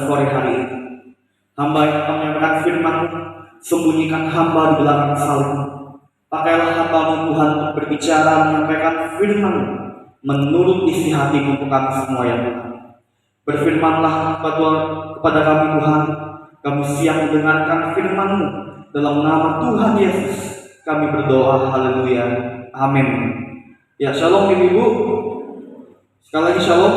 sore hari ini. Hamba yang akan menyampaikan firman, sembunyikan hamba di belakang salib. Pakailah hamba-Mu Tuhan untuk berbicara, menyampaikan firman menurut isi hati-Mu untuk kami semua ya Tuhan. Berfirmanlah kepada kami Tuhan, kami siap mendengarkan firman-Mu. Dalam nama Tuhan Yesus kami berdoa, haleluya, amin. Ya, shalom ibu-ibu. Sekali lagi shalom.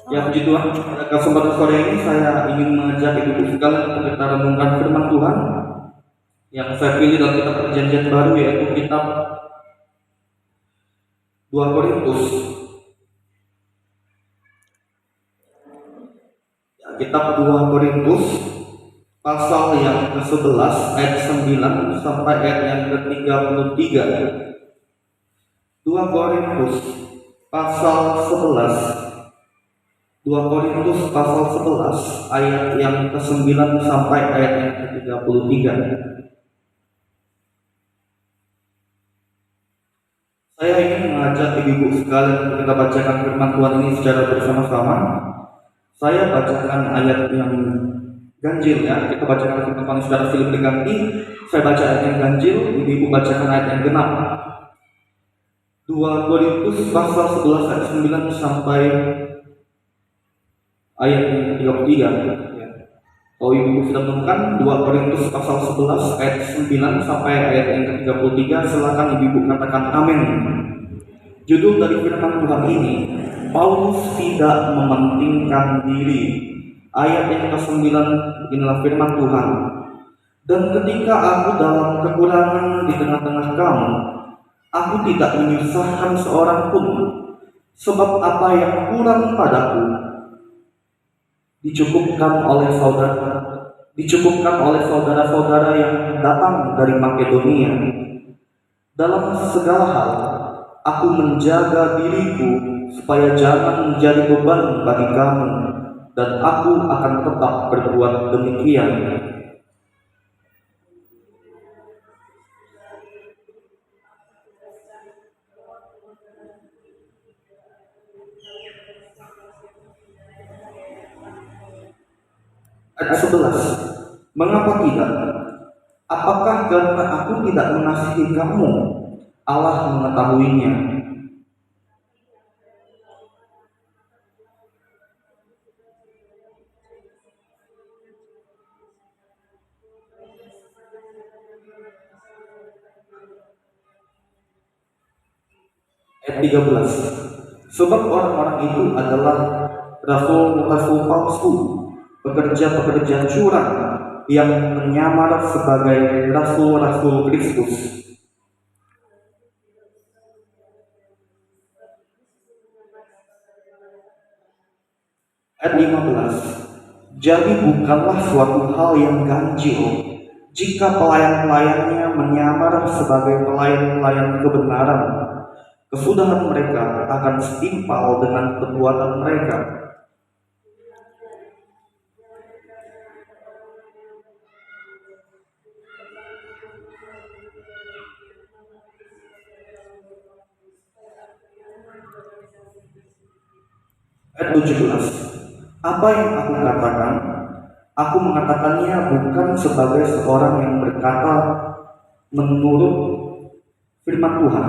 Ya, puji Tuhan, pada kesempatan sore ini saya ingin mengajak ibu-ibu sekalian untuk kita renungkan firman Tuhan yang saya pilih dalam kitab Perjanjian Baru, yaitu kitab 2 Korintus. Ya, kitab 2 Korintus pasal yang ke-11 ayat 9 sampai ayat yang ke-33. 2 Korintus pasal 11 2 Korintus pasal 11 ayat yang ke-9 sampai ayat yang ke-33. Saya ingin mengajak ibu-ibu sekalian untuk kita bacakan firman Tuhan ini secara bersama-sama. Saya bacakan ayat yang ganjil ya, kita bacakan firman Tuhan secara silih berganti. Saya baca ayat yang ganjil, ibu-ibu bacakan ayat yang genap. 2 Korintus pasal 11 ayat 9 sampai ayat yang ke-33 ya. Kalau ibu sudah menemukan 2 Korintus pasal 11 ayat 9 sampai ayat yang ke-33, silakan ibu katakan amin. Judul dari firman Tuhan ini, Paulus tidak mementingkan diri. Ayat yang ke-9 beginilah firman Tuhan. Dan ketika aku dalam kekurangan di tengah-tengah kamu, aku tidak menyusahkan seorang pun, sebab apa yang kurang padaku dicukupkan oleh saudara-saudara yang datang dari Makedonia. Dalam segala hal, aku menjaga diriku supaya jangan menjadi beban bagi kamu, dan aku akan tetap berbuat demikian. Ayat 11. Mengapa tidak? Apakah karena aku tidak mengasihi kamu? Allah mengetahuinya. Ayat 13. Sebab orang-orang itu adalah rasul-rasul palsu, pekerja-pekerja curang yang menyamar sebagai rasul-rasul Kristus. Ayat 15. Jadi bukanlah suatu hal yang ganjil jika pelayan-pelayannya menyamar sebagai pelayan-pelayan kebenaran. Kesudahan mereka akan setimpal dengan perbuatan mereka. Ayat 17. Apa yang aku katakan? Aku mengatakannya bukan sebagai seorang yang berkata menurut firman Tuhan,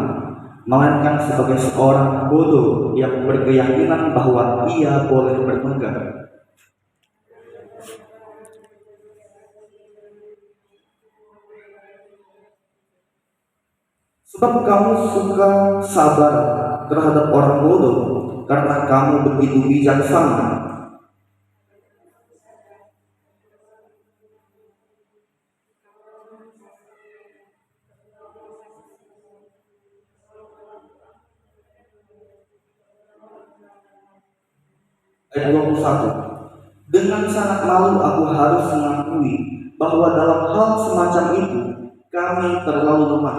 melainkan sebagai seorang bodoh yang berkeyakinan bahwa ia boleh bermegah. Sebab kamu suka sabar terhadap orang bodoh, karena kamu begitu bijaksana. Ayat 21. Dengan sangat malu aku harus mengakui bahwa dalam hal semacam itu kami terlalu lemah.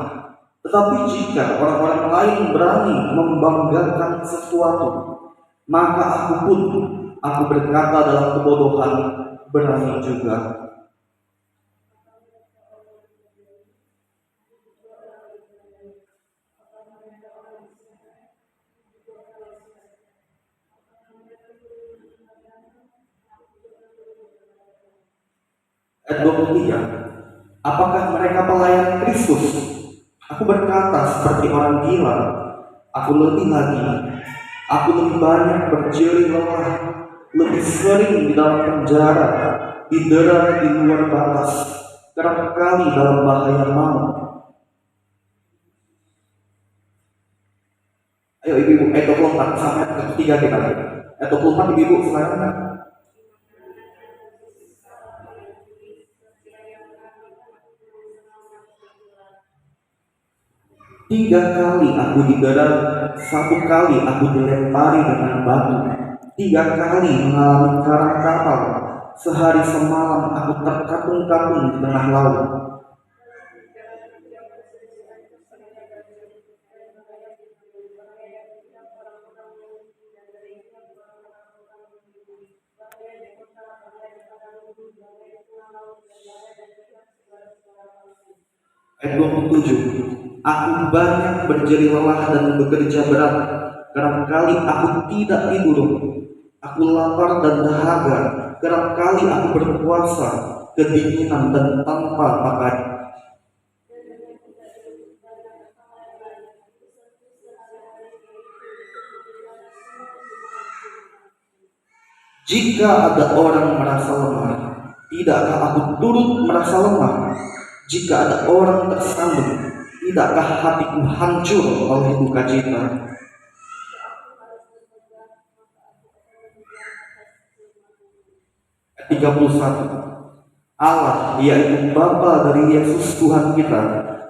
Tetapi jika orang-orang lain berani membanggakan sesuatu, maka aku berkata dalam kebodohan berani juga. Ayat 23, apakah mereka pelayan Kristus? Aku berkata seperti orang gila. Aku lebih lagi, aku lebih banyak berjerih lelah, lebih sering di dalam penjara, didera di luar batas, kerap kali dalam bahaya maut. Ayo ibu-ibu, ayat 24 sampai ketiga kita. Ayat 24 ibu-ibu sekarang. 3 kali aku didera, 1 kali aku dilempari dengan batu, 3 kali mengalami karang kapal, sehari semalam aku terkatung-katung di tengah laut. Ayat 27, aku banyak berjerih lelah dan bekerja berat, kerap kali aku tidak tidur, aku lapar dan dahaga, kerap kali aku berpuasa, kedinginan dan tanpa pakaian. Jika ada orang merasa lemah, tidakkah aku turut merasa lemah? Jika ada orang tersandung, tidakkah hatiku hancur oleh duka cita? Ayat 31, Allah, yaitu Bapa dari Yesus Tuhan kita,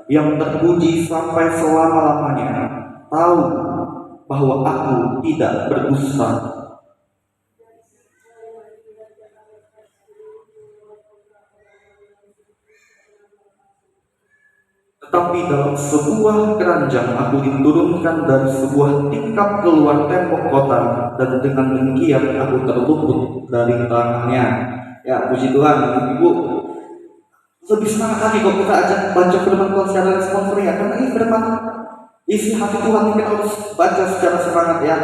yang terpuji sampai selama-lamanya, tahu bahwa aku tidak berdusta. Tetapi dalam sebuah keranjang aku diturunkan dari sebuah tingkap keluar tembok kota, dan dengan demikian aku terluput dari tangannya. Ya, puji Tuhan, ibu. Lebih semangat lagi kalau kita ajak baca firman Tuhan secara responsif ya, karena ini firman isi hati Tuhan, kita harus baca secara semangat ya.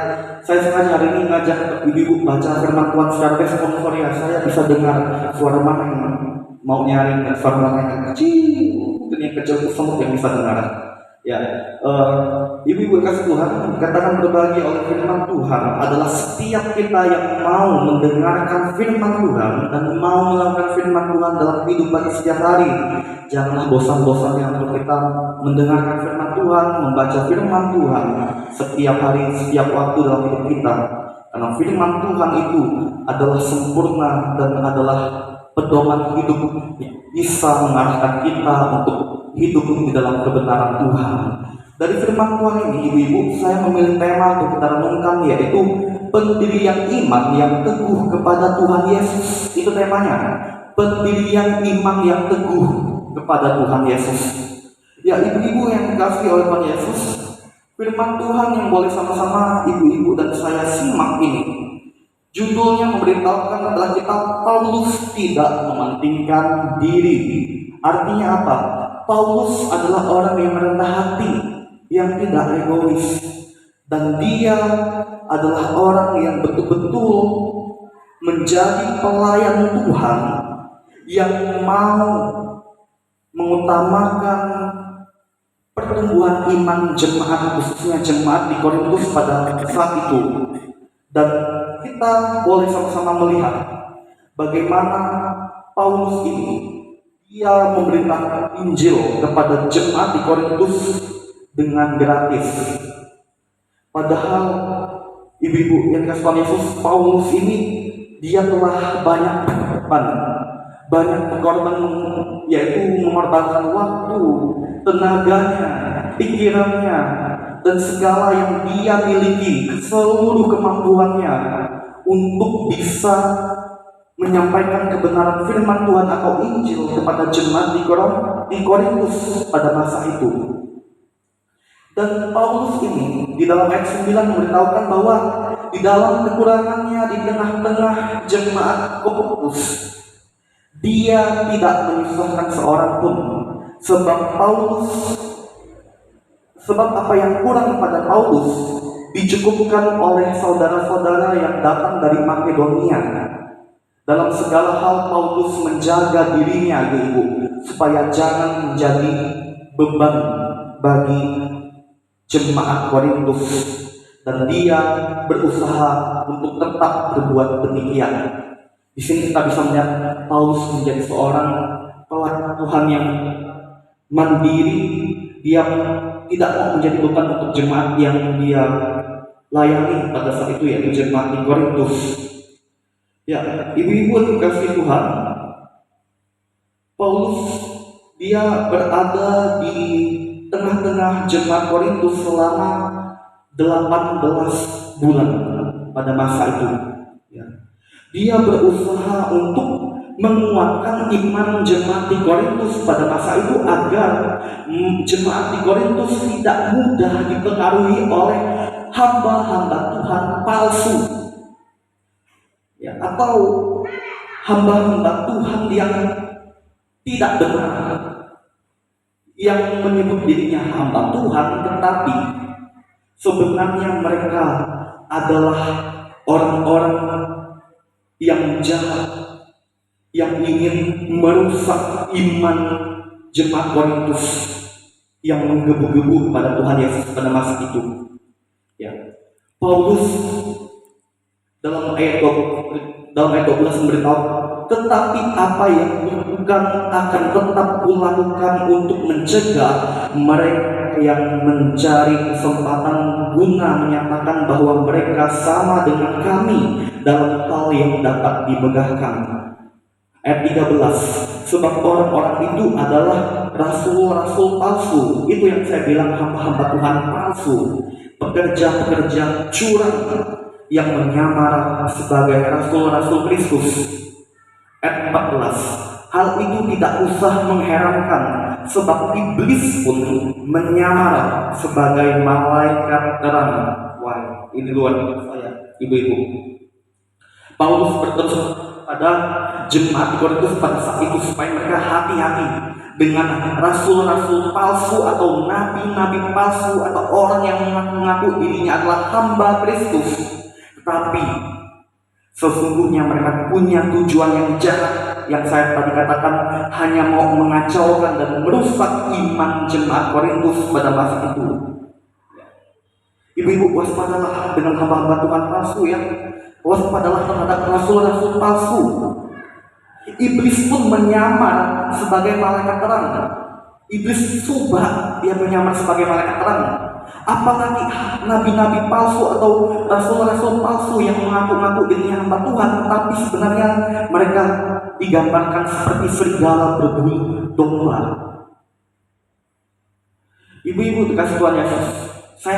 Saya sengaja hari ini ngajak ibu-ibu baca firman Tuhan secara responsif ya. Saya bisa dengar suara mana yang mau nyaring, suara mana yang kecil, mungkin yang kecil semut yang bisa dengar. Ya, ibu-ibu kasih Tuhan, katakan berbagi oleh firman Tuhan adalah setiap kita yang mau mendengarkan firman Tuhan dan mau melakukan firman Tuhan dalam kehidupan setiap hari. Janganlah bosan-bosan yang untuk kita mendengarkan firman Tuhan, membaca firman Tuhan setiap hari, setiap waktu dalam hidup kita. Karena firman Tuhan itu adalah sempurna dan adalah pedoman hidup, bisa mengarahkan kita untuk hidup di dalam kebenaran Tuhan. Dari firman Tuhan ini, ibu-ibu, saya memilih tema untuk kita renungkan, yaitu pendirian iman yang teguh kepada Tuhan Yesus. Itu temanya, pendirian iman yang teguh kepada Tuhan Yesus. Ya, ibu-ibu yang dikasihi oleh Tuhan Yesus, firman Tuhan yang boleh sama-sama ibu-ibu dan saya simak ini, judulnya memberitahukan adalah kita Paulus tidak mementingkan diri. Artinya apa? Paulus adalah orang yang merendah hati, yang tidak egois, dan dia adalah orang yang betul-betul menjadi pelayan Tuhan yang mau mengutamakan pertumbuhan iman jemaat, khususnya jemaat di Korintus pada saat itu. Dan kita boleh sama-sama melihat bagaimana Paulus ini dia memberitakan Injil kepada jemaat di Korintus dengan gratis. Padahal ibu-ibu yang dikasih Tuhan Yesus, Paulus ini dia telah banyak berkorban, yaitu mengorbankan waktu, tenaganya, pikirannya, dan segala yang dia miliki, seluruh kemampuannya untuk bisa menyampaikan kebenaran firman Tuhan atau Injil kepada jemaat di Korintus pada masa itu. Dan Paulus ini di dalam ayat 9 memberitahukan bahwa di dalam kekurangannya di tengah-tengah jemaat Korintus, dia tidak menyusahkan seorang pun, sebab apa yang kurang pada Paulus dicukupkan oleh saudara-saudara yang datang dari Makedonia. Dalam segala hal Paulus menjaga dirinya, ibu, supaya jangan menjadi beban bagi jemaat Korintus, dan dia berusaha untuk tetap berbuat demikian. Di sini kita bisa melihat Paulus menjadi seorang pelayan Tuhan yang mandiri. Dia tidak mau menjadi beban untuk jemaat yang dia layani pada saat itu, yaitu jemaat di Korintus. Ya, ibu-ibu dikasih Tuhan, Paulus dia berada di tengah-tengah jemaat Korintus selama 18 bulan pada masa itu. Ya. Dia berusaha untuk menguatkan iman jemaat di Korintus pada masa itu agar jemaat di Korintus tidak mudah dipengaruhi oleh hamba-hamba Tuhan palsu, ya, atau hamba-hamba Tuhan yang tidak benar, yang menyebut dirinya hamba Tuhan, tetapi sebenarnya mereka adalah orang-orang yang jahat, yang ingin merusak iman jemaat Korintus yang menggebu-gebu pada Tuhan Yesus pada masa itu. Ya, Paulus dalam ayat 12 memberitahu, tetapi apa yang kulakukan akan tetap kulakukan untuk mencegah mereka yang mencari kesempatan guna menyatakan bahwa mereka sama dengan kami dalam hal yang dapat dimegahkan. Ayat 13, sebab orang-orang itu adalah rasul-rasul palsu. Itu yang saya bilang, hamba-hamba Tuhan palsu, pekerja-pekerja curang yang menyamar sebagai rasul-rasul Kristus. Ayat 14, hal itu tidak usah mengherankan, sebab iblis pun menyamar sebagai malaikat terang. Wah, ini luar biasa ya, ibu-ibu. Paulus berterus pada jemaat di Korintus pada saat itu supaya mereka hati-hati dengan rasul-rasul palsu atau nabi-nabi palsu atau orang yang mengaku dirinya adalah hamba Kristus, tetapi sesungguhnya mereka punya tujuan yang jahat, yang saya tadi katakan, hanya mau mengacaukan dan merusak iman jemaat Korintus pada masa itu. Ibu-ibu, waspadalah dengan hamba-hamba Tuhan palsu ya. Waspadalah terhadap rasul-rasul palsu. Iblis pun menyamar sebagai malaikat terang. Iblis coba dia menyamar sebagai malaikat terang. Apalagi nabi-nabi palsu atau rasul-rasul palsu yang mengaku-ngaku dirinya hamba Tuhan, tapi sebenarnya mereka digambarkan seperti serigala berbulu domba. Ibu-ibu dikasih Tuhan Yesus, saya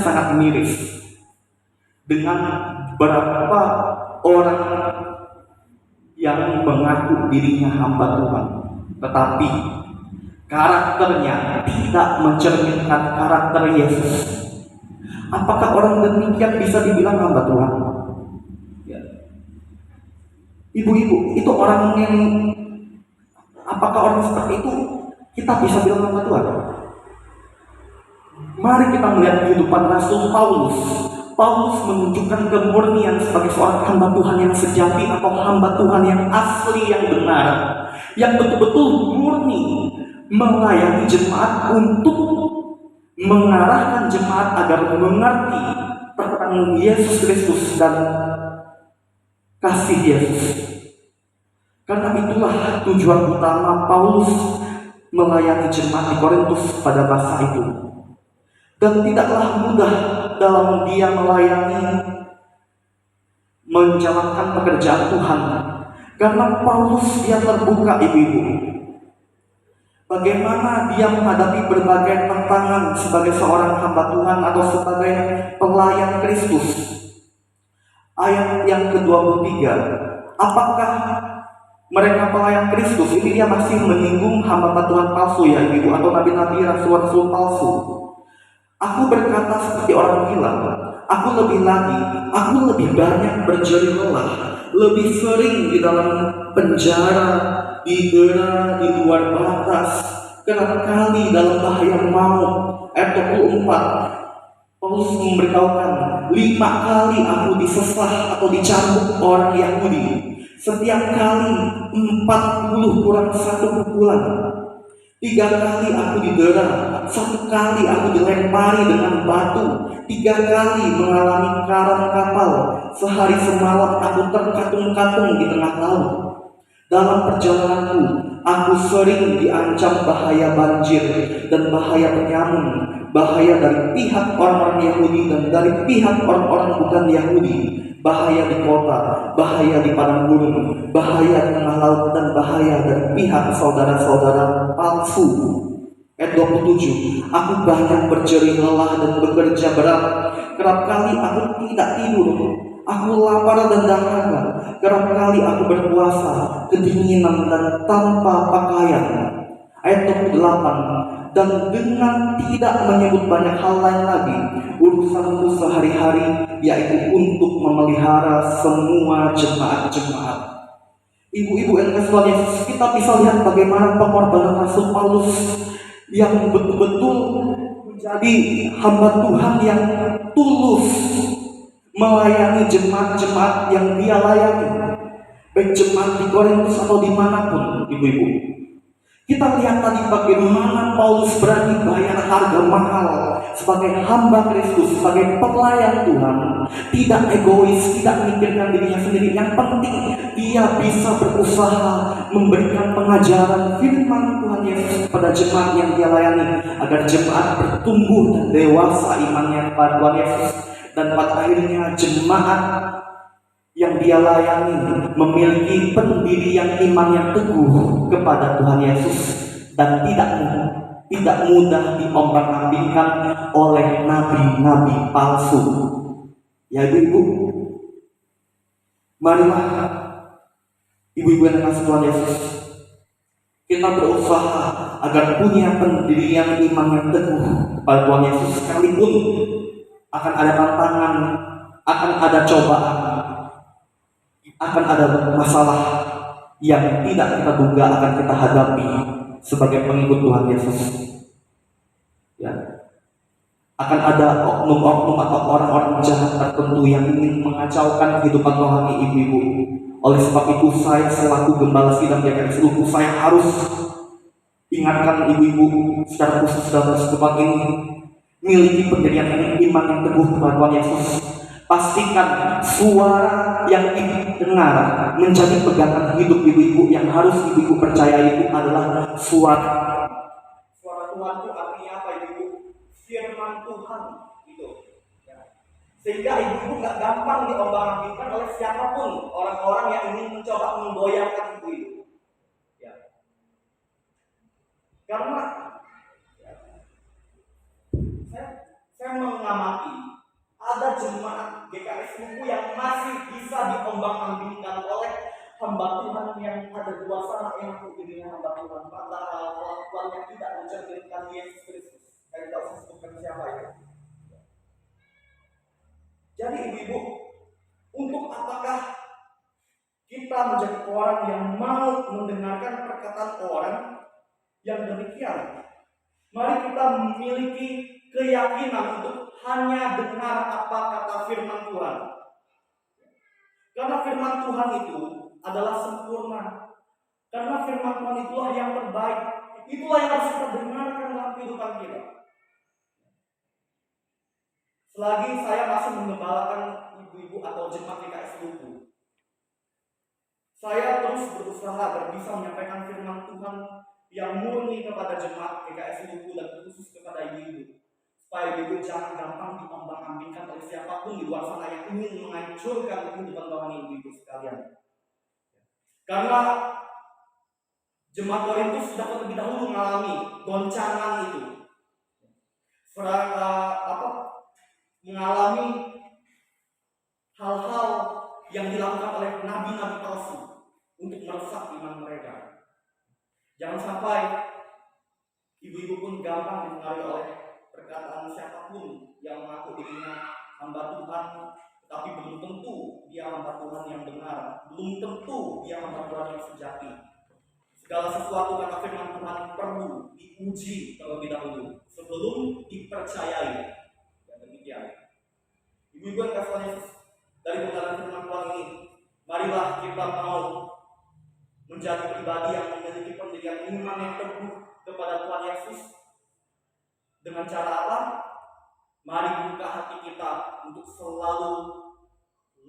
sangat miris dengan beberapa orang yang mengaku dirinya hamba Tuhan, tetapi karakternya tidak mencerminkan karakter Yesus. Apakah orang demikian bisa dibilang hamba Tuhan? Ya. Ibu-ibu, itu orang yang, apakah orang seperti itu kita bisa bilang hamba Tuhan? Mari kita melihat kehidupan Rasul Paulus. Paulus menunjukkan kemurnian sebagai seorang hamba Tuhan yang sejati atau hamba Tuhan yang asli, yang benar, yang betul-betul murni melayani jemaat untuk mengarahkan jemaat agar mengerti tentang Yesus Kristus dan kasih Yesus. Karena itulah tujuan utama Paulus melayani jemaat di Korintus pada masa itu. Dan tidaklah mudah dalam dia melayani, menjalankan pekerjaan Tuhan. Karena Paulus dia terbuka, ibu-ibu. Bagaimana dia menghadapi berbagai tantangan sebagai seorang hamba Tuhan atau sebagai pelayan Kristus. Ayat yang ke-23, apakah mereka pelayan Kristus? Ini dia masih menyinggung hamba Tuhan palsu ya, ibu, atau nabi-nabi, rasul-rasul palsu. Aku berkata seperti orang gila, aku lebih banyak berjerih lelah, lebih sering di dalam penjara, didera di luar batas, kerap kali dalam bahaya maut. Ayat 24, Paulus memberitahukan, 5 kali aku disesah atau dicambuk orang Yahudi, Setiap kali 40 kurang satu pukulan. 3 kali aku didera, 1 kali aku dilempari dengan batu, 3 kali mengalami karang kapal, sehari semalam aku terkatung-katung di tengah laut. Dalam perjalananku, aku sering diancam bahaya banjir dan bahaya penyamun, bahaya dari pihak orang-orang Yahudi dan dari pihak orang-orang bukan Yahudi, bahaya di kota, bahaya di padang gurun, bahaya di tengah laut, dan bahaya dari pihak saudara-saudara palsu. Ayat 27, aku banyak berjerih lelah dan bekerja berat. Kerap kali aku tidak tidur. Aku lapar dan dahaga. Kerap kali aku berpuasa, kedinginan dan tanpa pakaian. Ayat 28, dan dengan tidak menyebut banyak hal lain lagi, urusanku sehari-hari yaitu untuk memelihara semua jemaat-jemaat. Ibu-ibu yang kasih Tuhan Yesus, kita bisa lihat bagaimana pengorbanan Rasul Paulus yang betul-betul menjadi hamba Tuhan yang tulus melayani jemaat-jemaat yang dia layani, baik jemaat di Korintus atau dimanapun. Ibu-ibu, kita lihat tadi bagaimana Paulus berani bayar harga mahal sebagai hamba Kristus, sebagai pelayan Tuhan, tidak egois, tidak memikirkan dirinya sendiri. Yang penting dia bisa berusaha memberikan pengajaran firman Tuhan Yesus kepada jemaat yang dia layani, agar jemaat bertumbuh dan dewasa imannya kepada Tuhan Yesus, dan pada akhirnya jemaat yang dia layani memiliki pendirian iman yang teguh kepada Tuhan Yesus dan tidak mudah diombang-ambingkan oleh nabi-nabi palsu. Ya ibu-ibu, marilah ibu-ibu yang kasih Tuhan Yesus, kita berusaha agar punya pendirian iman yang teguh kepada Tuhan Yesus, sekalipun akan ada tantangan, akan ada cobaan, akan ada masalah yang tidak kita duga akan kita hadapi sebagai pengikut Tuhan Yesus. Ya. Akan ada oknum-oknum atau orang-orang jahat tertentu yang ingin mengacaukan kehidupan rohani ibu-ibu. Oleh sebab itu saya selaku gembala sidang GKI Seluku, saya harus ingatkan ibu-ibu secara khusus dalam kesempatan ini, miliki pendirian iman yang teguh kepada Tuhan Yesus. Pastikan suara yang ibu dengar menjadi pegangan hidup ibu-ibu. Yang harus ibu-ibu percaya itu adalah suara Tuhan. Itu artinya apa ibu? Firman Tuhan itu. Sehingga ibu-ibu nggak gampang diombang-ambingkan oleh siapapun orang-orang yang ingin mencoba memboyarkan ibu-ibu. Ya. Karena saya mengamati ada jemaat GKI Seluku yang masih bisa diombang-ambingkan oleh hamba Tuhan yang ada di luar sana yang mengaku dirinya hamba Tuhan, padahal kelakuannya tidak mencerminkan Yesus Kristus. Saya tidak usah sebutkan siapa itu. Jadi ibu-ibu, untuk apakah kita menjadi orang yang mau mendengarkan perkataan orang yang demikian? Mari kita memiliki keyakinan untuk hanya dengar apa kata firman Tuhan. Karena firman Tuhan itu adalah sempurna. Karena firman Tuhan itulah yang terbaik. Itulah yang harus kita dengarkan dalam kehidupan kita. Selagi saya masih menggembalakan ibu-ibu atau jemaat GKI Seluku, saya terus berusaha agar bisa menyampaikan firman Tuhan yang murni kepada jemaat GKI Seluku dan khusus kepada ibu-ibu, supaya ibu jangan gampang diombang-ambingkan oleh siapapun di luar sana yang ingin menghancurkan kehidupan rohani ibu-ibu sekalian. Karena jemaat Korintus sudah terlebih dahulu mengalami goncangan itu, mengalami hal-hal yang dilakukan oleh nabi-nabi palsu untuk merusak iman mereka. Jangan sampai ibu-ibu pun gampang dipengaruhi oleh perkataan siapapun yang mengaku dirinya hamba Tuhan, tapi belum tentu dia hamba Tuhan yang benar, belum tentu dia hamba Tuhan yang sejati. Segala sesuatu kata firman Tuhan perlu diuji terlebih dahulu sebelum dipercayai. Dan demikian, ibu-ibu yang kasih Yesus, dari pengalaman firman Tuhan ini, Marilah kita mau menjadi pribadi yang memiliki pendirian iman yang teguh kepada Tuhan Yesus. Dengan cara apa? Mari buka hati kita untuk selalu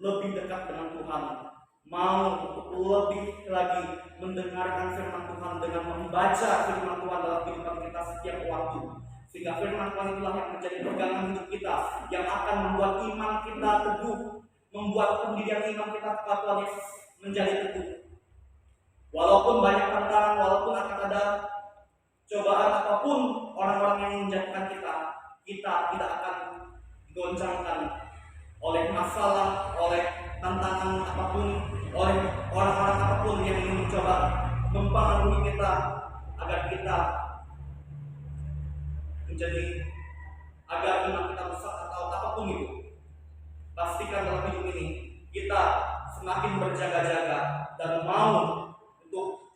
lebih dekat dengan Tuhan, mau untuk lebih lagi mendengarkan firman Tuhan dengan membaca firman Tuhan dalam kehidupan kita setiap waktu, sehingga firman Tuhan itulah yang menjadi pegangan hidup kita, yang akan membuat iman kita teguh, membuat pendirian iman kita kepada Tuhan Yesus menjadi teguh. Walaupun banyak tantangan, walaupun akan ada cobaan apapun orang-orang yang menjatuhkan kita tidak akan digoncangkan oleh masalah, oleh tantangan apapun, oleh orang-orang apapun yang ingin mencoba mempengaruhi kita agar kita menjadi agar iman kita rusak atau apapun itu. Pastikan dalam hidup ini kita semakin berjaga-jaga dan mau untuk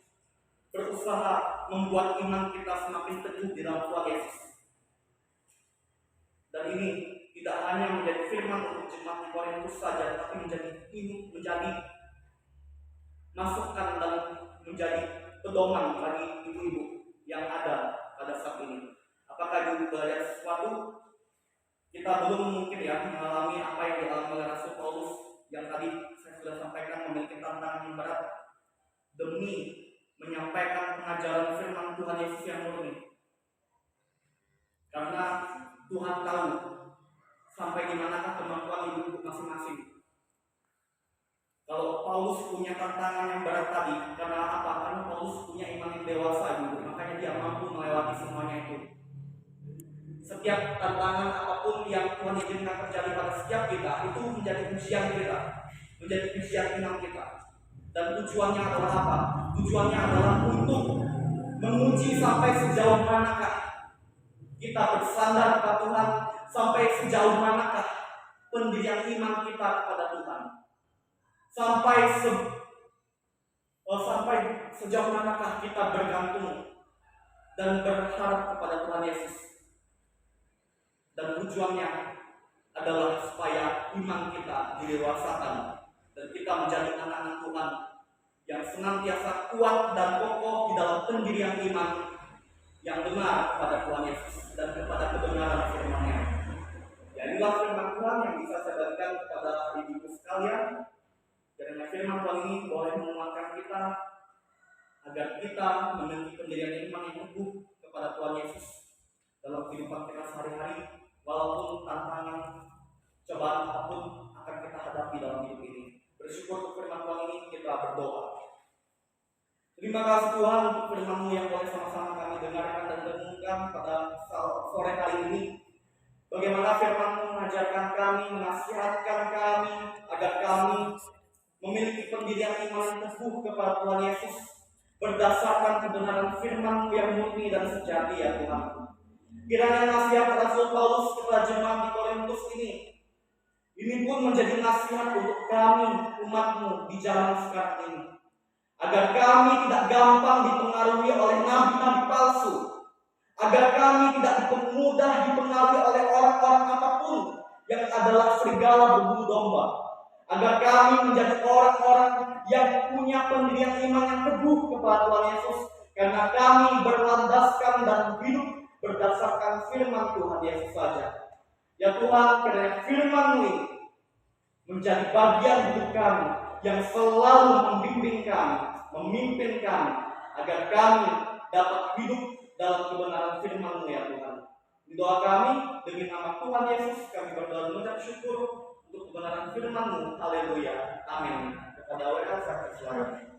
berusaha membuat iman kita semakin teguh di dalam Tuhan Yesus. Dan ini tidak hanya menjadi firman untuk jemaat di Korintus saja, tapi menjadi masukan dan menjadi pedoman bagi ibu-ibu yang ada pada saat ini. Apakah ibu belajar sesuatu? Kita belum mungkin mengalami apa yang dialami oleh Rasul Paulus yang tadi saya sudah sampaikan, memiliki tantangan yang berat demi menyampaikan pengajaran firman Tuhan Yesus yang murni. Karena Tuhan tahu sampai di manakah kemampuan hidup masing-masing. Kalau Paulus punya tantangan yang berat tadi, karena apa? Karena Paulus punya iman yang dewasa juga, makanya dia mampu melewati semuanya itu. Setiap tantangan apapun yang Tuhan izinkan terjadi pada setiap kita, itu menjadi ujian kita, menjadi ujian iman kita. Dan tujuannya adalah apa? Tujuannya adalah untuk menguji sampai sejauh manakah kita bersandar kepada Tuhan, sampai sejauh manakah pendirian iman kita kepada Tuhan, sampai sejauh manakah kita bergantung dan berharap kepada Tuhan Yesus. Dan tujuannya adalah supaya iman kita didewasakan dan kita menjadi anak-anak Tuhan yang senantiasa kuat dan kokoh di dalam pendirian iman yang benar kepada Tuhan Yesus dan kepada kebenaran firman-Nya. Ya, inilah firman Tuhan yang bisa saya berikan kepada ibu-ibu sekalian. Kiranya firman Tuhan ini boleh menguatkan kita agar kita memiliki pendirian iman yang teguh kepada Tuhan Yesus dalam kehidupan kita sehari-hari, walaupun tantangan cobaan apapun akan kita hadapi dalam hidup ini. Bersyukur untuk firman Tuhan ini, kita berdoa. Terima kasih Tuhan untuk firman-Mu yang boleh sama-sama kami dengarkan dan renungkan pada sore hari ini. Bagaimana firman-Mu mengajarkan kami, menasihatkan kami agar kami memiliki pendirian iman yang teguh kepada Tuhan Yesus berdasarkan kebenaran firman-Mu yang murni dan sejati, ya Tuhan. Kiranya nasihat Rasul Paulus kepada jemaat di Korintus ini pun menjadi nasihat untuk kami, umat-Mu di zaman sekarang ini, agar kami tidak gampang dipengaruhi oleh nabi-nabi palsu, agar kami tidak mudah dipengaruhi oleh orang-orang apapun yang adalah serigala berbulu domba, agar kami menjadi orang-orang yang punya pendirian iman yang teguh kepada Tuhan Yesus, karena kami berlandaskan dan hidup berdasarkan firman Tuhan Yesus saja. Ya Tuhan, kiranya firman-Mu ini menjadi bagian hidup kami yang selalu membimbing kami, memimpin kami, agar kami dapat hidup dalam kebenaran firman-Mu, ya Tuhan. Di doa kami, demi nama Tuhan Yesus, kami berdoa mengucap syukur untuk kebenaran firman-Mu. Haleluya. Amin. Kepada WA saya persilakan.